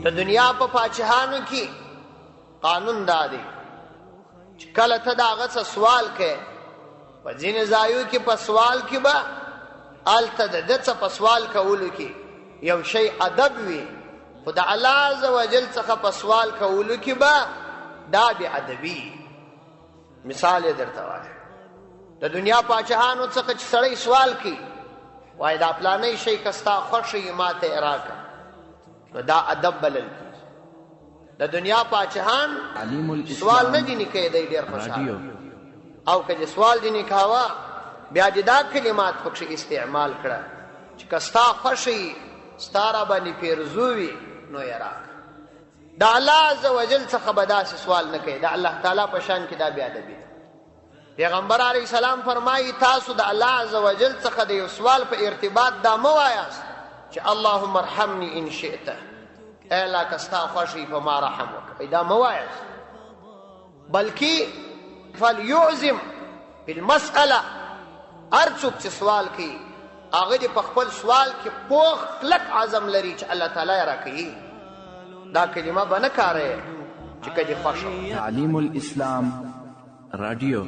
د دنیا په پاچاهانو کې قانون دا دی چې کله ته د هغه څه سوال کوې په ځینې ځایو کې په سوال کې به هلته د ده څه په سوال کولو کې یو شی ادب وي، خو د الله عز وجل څخه په سوال کولو کې به دا بې ادبي. مثال یې درته وایم، د دنیا پاچاهانو څخه چې سړی سوال کوي وایي دا پلانی شی که ستا خوښ وي ما ته یې راکړه، نو دا ادب بلل کېږي. د دنیا پاچاهان سوال نه دي نکوي، دی ډېر خوشحاله، او که دې سوال دې نکاوه بیا دې دا کلمات پکښې استعمال کړه چې که ستا خوښ وي ستا را باندې پیرزو وي نو یې راکړه. د الله عز وجل څخه به داسې سوال نه کوي، د الله تعالی په شان کې دا بې ادبي ده. پیغمبر علیه السلام فرمایي تاسو د الله عز وجل څخه د یو سوال په ارتباط دا مه وایاست چې اللهم ارحمني ان شئت، ای الله که ستا خوښ وي په ما رحم وکړه، دا مه وایاست، بلکې فلیعظم بالمسأله. هر څوک چې سوال کوي هغه دې په خپل سوال کې پوخ کلک عزم لري چې الله تعالی یې راکوي. دا کلمه به نه کاروي چې که دې خوښه. تعلیم الاسلام رادیو.